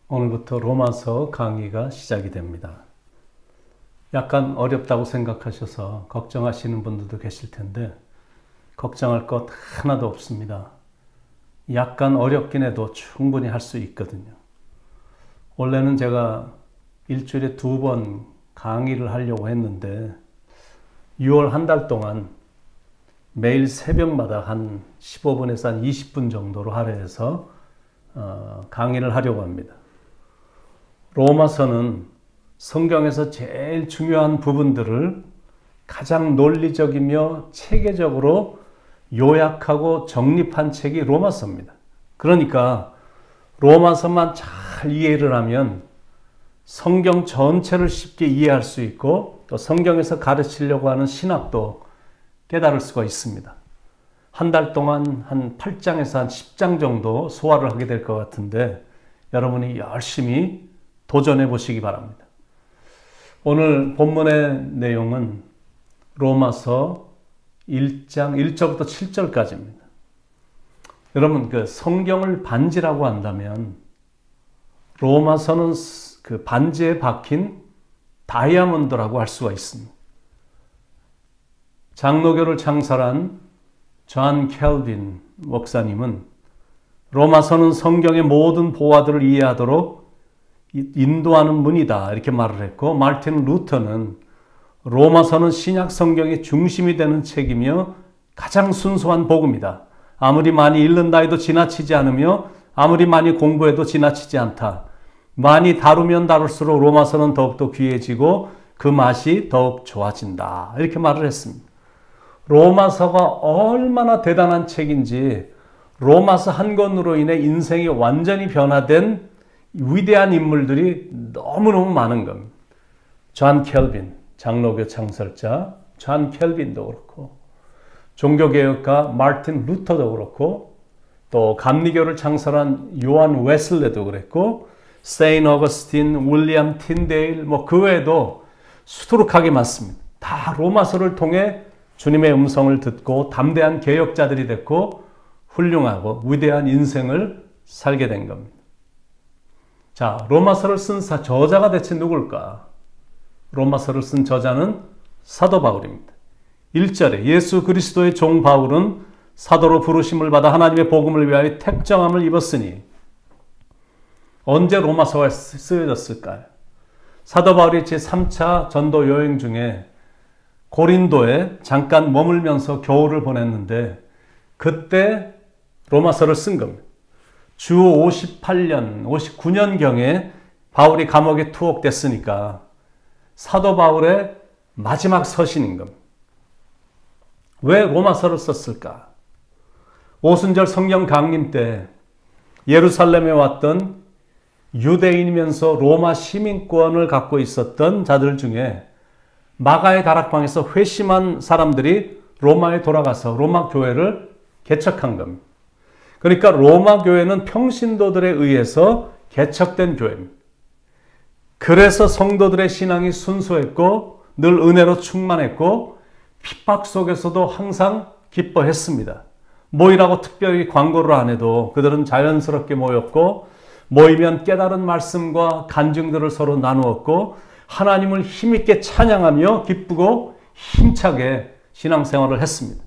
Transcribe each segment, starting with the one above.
오늘부터 로마서 강의가 시작이 됩니다. 약간 어렵다고 생각하셔서 걱정하시는 분들도 계실 텐데 걱정할 것 하나도 없습니다. 약간 어렵긴 해도 충분히 할 수 있거든요. 원래는 제가 일주일에 2번 강의를 하려고 했는데 6월 한 달 동안 매일 새벽마다 한 15분에서 한 20분 정도로 할애해서 강의를 하려고 합니다. 로마서는 성경에서 제일 중요한 부분들을 가장 논리적이며 체계적으로 요약하고 정립한 책이 로마서입니다. 그러니까 로마서만 잘 이해를 하면 성경 전체를 쉽게 이해할 수 있고 또 성경에서 가르치려고 하는 신학도 깨달을 수가 있습니다. 한 달 동안 한 8장에서 한 10장 정도 소화를 하게 될 것 같은데 여러분이 열심히 도전해 보시기 바랍니다. 오늘 본문의 내용은 로마서 1장 1절부터 7절까지입니다. 여러분 그 성경을 반지라고 한다면 로마서는 그 반지에 박힌 다이아몬드라고 할 수가 있습니다. 장로교를 창설한 존 켈빈 목사님은 로마서는 성경의 모든 보화들을 이해하도록 인도하는 문이다 이렇게 말을 했고, 마르틴 루터는 로마서는 신약 성경의 중심이 되는 책이며 가장 순수한 복음이다. 아무리 많이 읽는다 해도 지나치지 않으며 아무리 많이 공부해도 지나치지 않다. 많이 다루면 다룰수록 로마서는 더욱더 귀해지고 그 맛이 더욱 좋아진다 이렇게 말을 했습니다. 로마서가 얼마나 대단한 책인지, 로마서 한 권으로 인해 인생이 완전히 변화된 위대한 인물들이 너무너무 많은 겁니다. 존 켈빈, 장로교 창설자 존 켈빈도 그렇고, 종교개혁가 마르틴 루터도 그렇고, 또 감리교를 창설한 요한 웨슬레도 그랬고, 세인 어거스틴, 윌리엄 틴데일, 그 외에도 수두룩하게 많습니다. 다 로마서를 통해 주님의 음성을 듣고 담대한 개혁자들이 됐고 훌륭하고 위대한 인생을 살게 된 겁니다. 자, 로마서를 쓴 저자가 대체 누굴까? 로마서를 쓴 저자는 사도 바울입니다. 1절에 예수 그리스도의 종 바울은 사도로 부르심을 받아 하나님의 복음을 위하여 택정함을 입었으니. 언제 로마서가 쓰여졌을까요? 사도 바울이 제3차 전도 여행 중에 고린도에 잠깐 머물면서 겨울을 보냈는데 그때 로마서를 쓴 겁니다. 주 58년, 59년경에 바울이 감옥에 투옥됐으니까 사도 바울의 마지막 서신인 겁니다. 왜 로마서를 썼을까? 오순절 성령 강림 때 예루살렘에 왔던 유대인이면서 로마 시민권을 갖고 있었던 자들 중에 마가의 다락방에서 회심한 사람들이 로마에 돌아가서 로마 교회를 개척한 겁니다. 그러니까 로마 교회는 평신도들에 의해서 개척된 교회입니다. 그래서 성도들의 신앙이 순수했고 늘 은혜로 충만했고 핍박 속에서도 항상 기뻐했습니다. 모이라고 특별히 광고를 안 해도 그들은 자연스럽게 모였고, 모이면 깨달은 말씀과 간증들을 서로 나누었고 하나님을 힘있게 찬양하며 기쁘고 힘차게 신앙생활을 했습니다.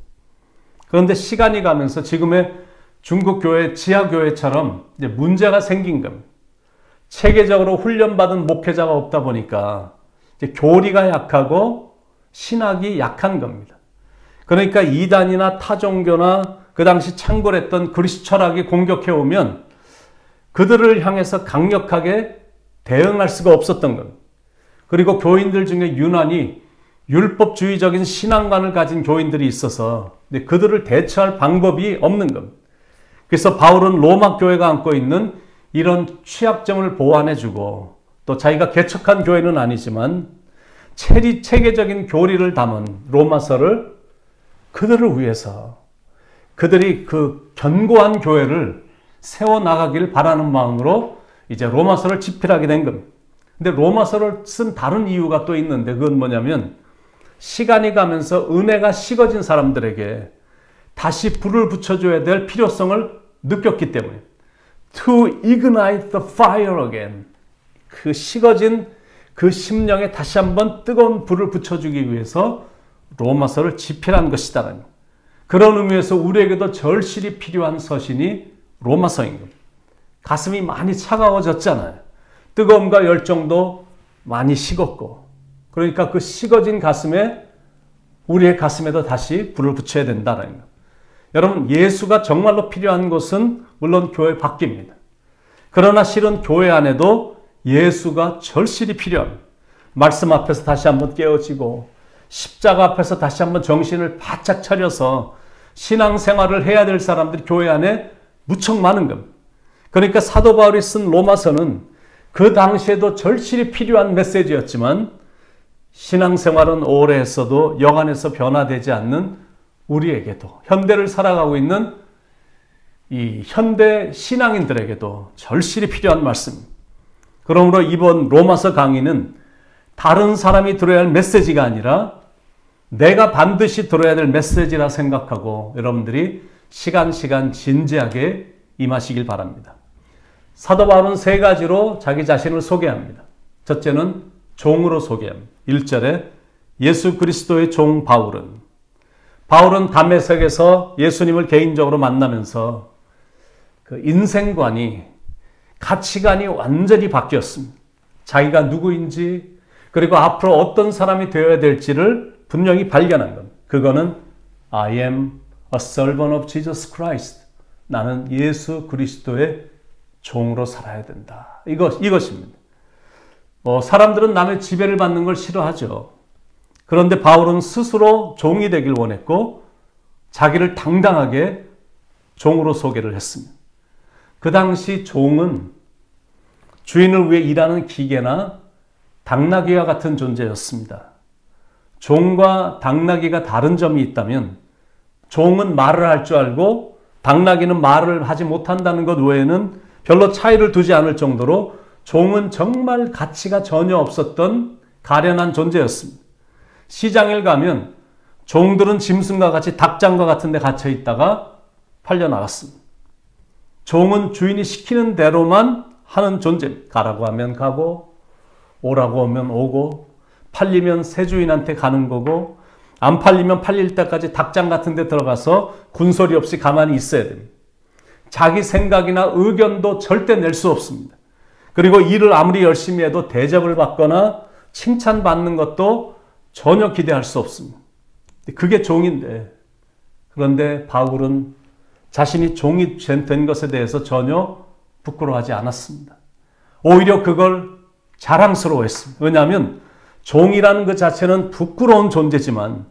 그런데 시간이 가면서 지금의 중국 교회, 지하교회처럼 이제 문제가 생긴 겁니다. 체계적으로 훈련받은 목회자가 없다 보니까 이제 교리가 약하고 신학이 약한 겁니다. 그러니까 이단이나 타종교나 그 당시 창궐했던 그리스 철학이 공격해 오면 그들을 향해서 강력하게 대응할 수가 없었던 겁니다. 그리고 교인들 중에 유난히 율법주의적인 신앙관을 가진 교인들이 있어서 그들을 대처할 방법이 없는 겁니다. 그래서 바울은 로마 교회가 안고 있는 이런 취약점을 보완해주고, 또 자기가 개척한 교회는 아니지만 체계적인 교리를 담은 로마서를 그들을 위해서, 그들이 그 견고한 교회를 세워나가길 바라는 마음으로 이제 로마서를 집필하게 된 겁니다. 근데 로마서를 쓴 다른 이유가 또 있는데, 그건 뭐냐면 시간이 가면서 은혜가 식어진 사람들에게 다시 불을 붙여줘야 될 필요성을 느꼈기 때문에, to ignite the fire again. 그 식어진 그 심령에 다시 한번 뜨거운 불을 붙여주기 위해서 로마서를 집필한 것이다라는 그런 의미에서 우리에게도 절실히 필요한 서신이 로마서인 겁니다. 가슴이 많이 차가워졌잖아요. 뜨거움과 열정도 많이 식었고 그러니까 그 식어진 가슴에 우리의 가슴에도 다시 불을 붙여야 된다는 거예요. 여러분 예수가 정말로 필요한 곳은 물론 교회 밖입니다. 그러나 실은 교회 안에도 예수가 절실히 필요합니다. 말씀 앞에서 다시 한번 깨어지고 십자가 앞에서 다시 한번 정신을 바짝 차려서 신앙생활을 해야 될 사람들이 교회 안에 무척 많은 겁니다. 그러니까 사도 바울이 쓴 로마서는 그 당시에도 절실히 필요한 메시지였지만 신앙생활은 오래 했어도 여간에서 변화되지 않는 우리에게도 현대를 살아가고 있는 이 현대 신앙인들에게도 절실히 필요한 말씀입니다. 그러므로 이번 로마서 강의는 다른 사람이 들어야 할 메시지가 아니라 내가 반드시 들어야 될 메시지라 생각하고 여러분들이 시간 진지하게 임하시길 바랍니다. 사도 바울은 세 가지로 자기 자신을 소개합니다. 첫째는 종으로 소개합니다. 1절에 예수 그리스도의 종 바울은 다메섹에서 예수님을 개인적으로 만나면서 그 인생관이 가치관이 완전히 바뀌었습니다. 자기가 누구인지 그리고 앞으로 어떤 사람이 되어야 될지를 분명히 발견한 겁니다. 그거는 I am a servant of Jesus Christ. 나는 예수 그리스도의 종으로 살아야 된다. 이것입니다. 사람들은 남의 지배를 받는 걸 싫어하죠. 그런데 바울은 스스로 종이 되길 원했고 자기를 당당하게 종으로 소개를 했습니다. 그 당시 종은 주인을 위해 일하는 기계나 당나귀와 같은 존재였습니다. 종과 당나귀가 다른 점이 있다면 종은 말을 할 줄 알고 당나귀는 말을 하지 못한다는 것 외에는 별로 차이를 두지 않을 정도로 종은 정말 가치가 전혀 없었던 가련한 존재였습니다. 시장에 가면 종들은 짐승과 같이 닭장과 같은 데 갇혀 있다가 팔려나갔습니다. 종은 주인이 시키는 대로만 하는 존재입니다. 가라고 하면 가고 오라고 하면 오고 팔리면 새 주인한테 가는 거고 안 팔리면 팔릴 때까지 닭장 같은 데 들어가서 군소리 없이 가만히 있어야 됩니다. 자기 생각이나 의견도 절대 낼 수 없습니다. 그리고 일을 아무리 열심히 해도 대접을 받거나 칭찬받는 것도 전혀 기대할 수 없습니다. 그게 종인데 그런데 바울은 자신이 종이 된 것에 대해서 전혀 부끄러워하지 않았습니다. 오히려 그걸 자랑스러워했습니다. 왜냐하면 종이라는 그 자체는 부끄러운 존재지만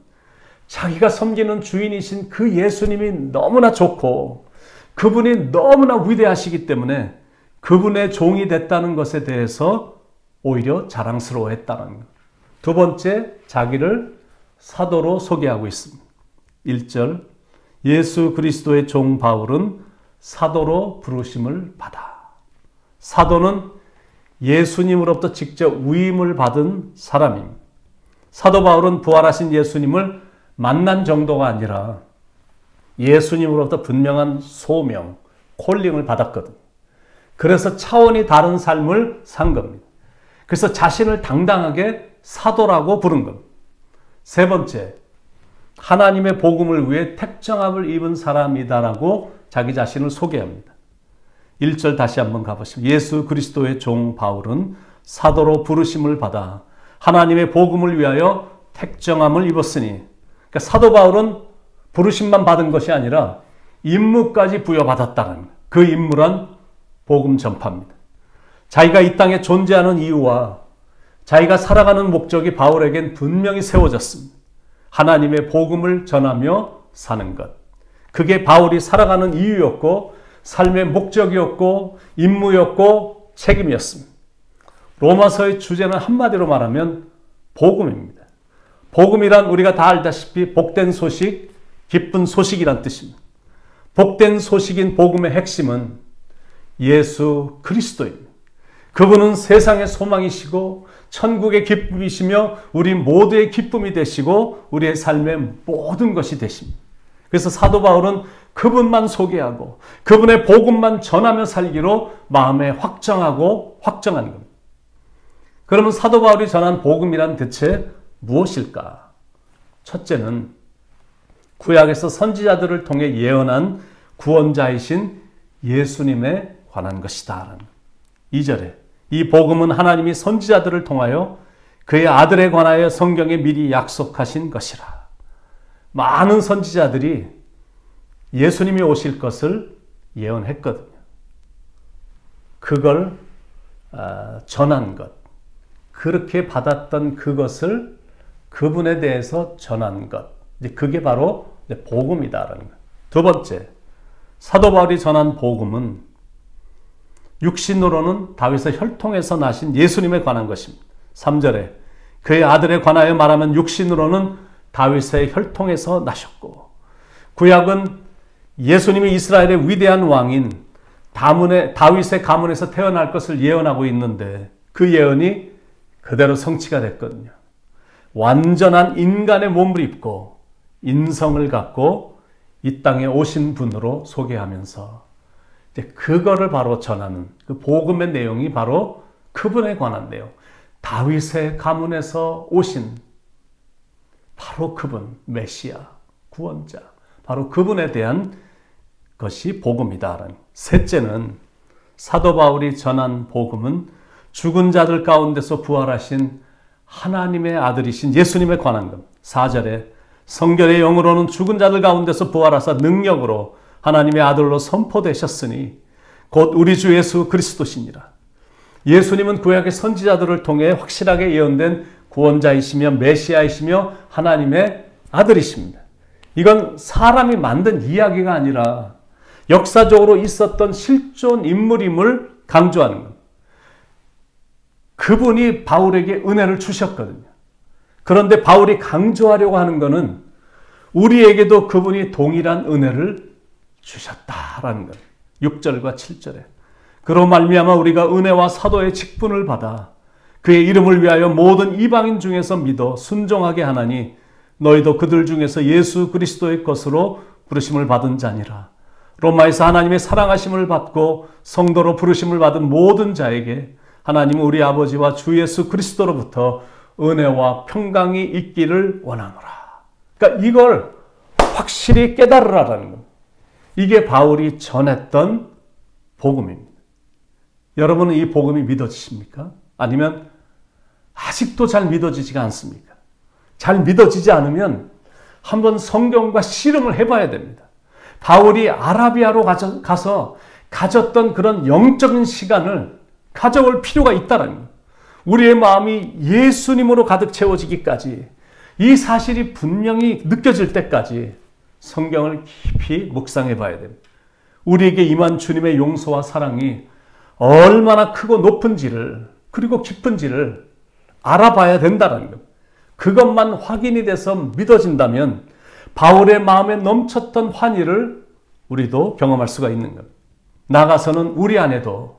자기가 섬기는 주인이신 그 예수님이 너무나 좋고 그분이 너무나 위대하시기 때문에 그분의 종이 됐다는 것에 대해서 오히려 자랑스러워했다는 것. 두 번째, 자기를 사도로 소개하고 있습니다. 1절, 예수 그리스도의 종 바울은 사도로 부르심을 받아. 사도는 예수님으로부터 직접 위임을 받은 사람입니다. 사도 바울은 부활하신 예수님을 만난 정도가 아니라 예수님으로부터 분명한 소명, 콜링을 받았거든요. 그래서 차원이 다른 삶을 산 겁니다. 그래서 자신을 당당하게 사도라고 부른 겁니다. 세 번째, 하나님의 복음을 위해 택정함을 입은 사람이다라고 자기 자신을 소개합니다. 1절 다시 한번 가보시면 예수 그리스도의 종 바울은 사도로 부르심을 받아 하나님의 복음을 위하여 택정함을 입었으니 그러니까 사도 바울은 부르심만 받은 것이 아니라 임무까지 부여받았다는 그 임무란 복음 전파입니다. 자기가 이 땅에 존재하는 이유와 자기가 살아가는 목적이 바울에겐 분명히 세워졌습니다. 하나님의 복음을 전하며 사는 것. 그게 바울이 살아가는 이유였고 삶의 목적이었고 임무였고 책임이었습니다. 로마서의 주제는 한마디로 말하면 복음입니다. 복음이란 우리가 다 알다시피 복된 소식, 기쁜 소식이란 뜻입니다. 복된 소식인 복음의 핵심은 예수 그리스도입니다. 그분은 세상의 소망이시고 천국의 기쁨이시며 우리 모두의 기쁨이 되시고 우리의 삶의 모든 것이 되십니다. 그래서 사도 바울은 그분만 소개하고 그분의 복음만 전하며 살기로 마음에 확정하고 확정한 겁니다. 그러면 사도 바울이 전한 복음이란 대체 무엇일까? 첫째는 구약에서 선지자들을 통해 예언한 구원자이신 예수님에 관한 것이다. 2절에 이 복음은 하나님이 선지자들을 통하여 그의 아들에 관하여 성경에 미리 약속하신 것이라. 많은 선지자들이 예수님이 오실 것을 예언했거든요. 그걸 전한 것, 그렇게 받았던 그것을 그분에 대해서 전한 것, 이제 그게 바로 복음이다라는 거예요. 두 번째, 사도 바울이 전한 복음은 육신으로는 다윗의 혈통에서 나신 예수님에 관한 것입니다. 3절에 그의 아들에 관하여 말하면 육신으로는 다윗의 혈통에서 나셨고, 구약은 예수님이 이스라엘의 위대한 왕인 다윗의 가문에서 태어날 것을 예언하고 있는데 그 예언이 그대로 성취가 됐거든요. 완전한 인간의 몸을 입고 인성을 갖고 이 땅에 오신 분으로 소개하면서 이제 그거를 바로 전하는 그 복음의 내용이 바로 그분에 관한 내용. 다윗의 가문에서 오신 바로 그분, 메시아, 구원자, 바로 그분에 대한 것이 복음이다. 셋째는 사도 바울이 전한 복음은 죽은 자들 가운데서 부활하신 하나님의 아들이신 예수님에 관한 것. 4절에 성결의 영으로는 죽은 자들 가운데서 부활하사 능력으로 하나님의 아들로 선포되셨으니 곧 우리 주 예수 그리스도시니라. 예수님은 구약의 선지자들을 통해 확실하게 예언된 구원자이시며 메시아이시며 하나님의 아들이십니다. 이건 사람이 만든 이야기가 아니라 역사적으로 있었던 실존 인물임을 강조하는 겁니다. 그분이 바울에게 은혜를 주셨거든요. 그런데 바울이 강조하려고 하는 것은 우리에게도 그분이 동일한 은혜를 주셨다라는 거예요. 6절과 7절에 그로 말미암아 우리가 은혜와 사도의 직분을 받아 그의 이름을 위하여 모든 이방인 중에서 믿어 순종하게 하나니 너희도 그들 중에서 예수 그리스도의 것으로 부르심을 받은 자니라. 로마에서 하나님의 사랑하심을 받고 성도로 부르심을 받은 모든 자에게 하나님은 우리 아버지와 주 예수 그리스도로부터 은혜와 평강이 있기를 원하노라. 그러니까 이걸 확실히 깨달으라라는 겁니다. 이게 바울이 전했던 복음입니다. 여러분은 이 복음이 믿어지십니까? 아니면 아직도 잘 믿어지지가 않습니까? 잘 믿어지지 않으면 한번 성경과 씨름을 해봐야 됩니다. 바울이 아라비아로 가서 가졌던 그런 영적인 시간을 가져올 필요가 있다는 거예요. 우리의 마음이 예수님으로 가득 채워지기까지 이 사실이 분명히 느껴질 때까지 성경을 깊이 묵상해 봐야 됩니다. 우리에게 임한 주님의 용서와 사랑이 얼마나 크고 높은지를 그리고 깊은지를 알아봐야 된다는 것. 그것만 확인이 돼서 믿어진다면 바울의 마음에 넘쳤던 환희를 우리도 경험할 수가 있는 것. 나가서는 우리 안에도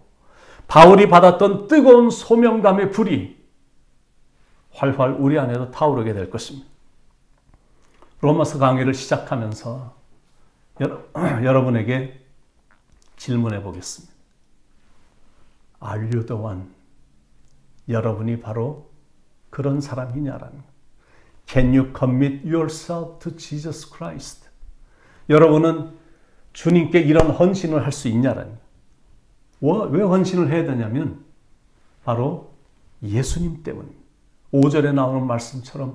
바울이 받았던 뜨거운 소명감의 불이 활활 우리 안에도 타오르게 될 것입니다. 로마서 강의를 시작하면서 여러분에게 질문해 보겠습니다. Are you the one? 여러분이 바로 그런 사람이냐라는 것. Can you commit yourself to Jesus Christ? 여러분은 주님께 이런 헌신을 할 수 있냐라는 것. 왜 헌신을 해야 되냐면 바로 예수님 때문입니다. 5절에 나오는 말씀처럼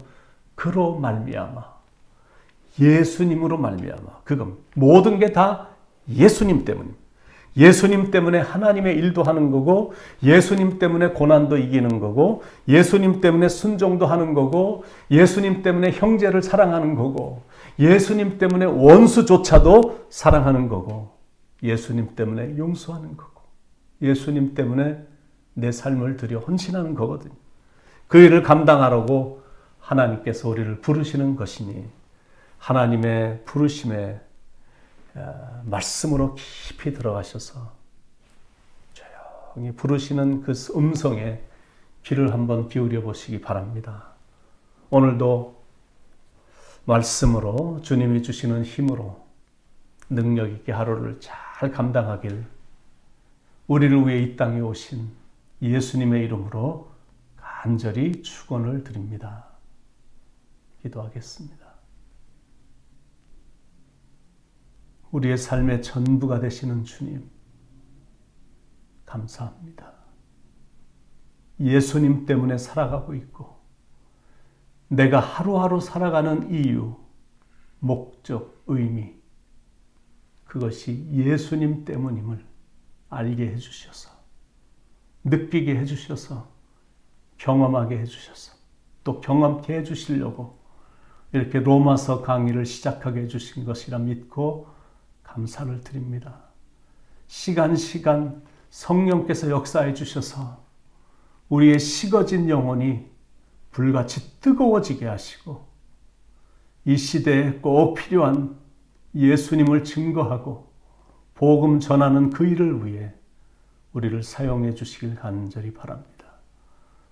그로 말미암아 예수님으로 말미암아 그건 모든 게 다 예수님 때문입니다. 예수님 때문에 하나님의 일도 하는 거고 예수님 때문에 고난도 이기는 거고 예수님 때문에 순종도 하는 거고 예수님 때문에 형제를 사랑하는 거고 예수님 때문에 원수조차도 사랑하는 거고 예수님 때문에 용서하는 거고 예수님 때문에 내 삶을 들여 헌신하는 거거든요. 그 일을 감당하라고 하나님께서 우리를 부르시는 것이니 하나님의 부르심에 말씀으로 깊이 들어가셔서 조용히 부르시는 그 음성에 귀를 한번 기울여 보시기 바랍니다. 오늘도 말씀으로 주님이 주시는 힘으로 능력 있게 하루를 잘 감당하길 우리를 위해 이 땅에 오신 예수님의 이름으로 간절히 축원을 드립니다. 기도하겠습니다. 우리의 삶의 전부가 되시는 주님, 감사합니다. 예수님 때문에 살아가고 있고 내가 하루하루 살아가는 이유, 목적, 의미, 그것이 예수님 때문임을 알게 해주셔서, 느끼게 해주셔서, 경험하게 해주셔서, 또 경험케 해주시려고 이렇게 로마서 강의를 시작하게 해주신 것이라 믿고 감사를 드립니다. 시간 성령께서 역사해 주셔서 우리의 식어진 영혼이 불같이 뜨거워지게 하시고 이 시대에 꼭 필요한 예수님을 증거하고 복음 전하는 그 일을 위해 우리를 사용해 주시길 간절히 바랍니다.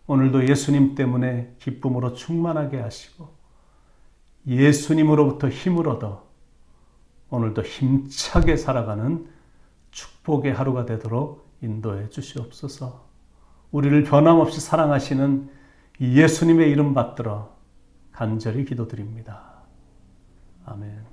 오늘도 예수님 때문에 기쁨으로 충만하게 하시고 예수님으로부터 힘을 얻어 오늘도 힘차게 살아가는 축복의 하루가 되도록 인도해 주시옵소서. 우리를 변함없이 사랑하시는 예수님의 이름 받들어 간절히 기도드립니다. 아멘.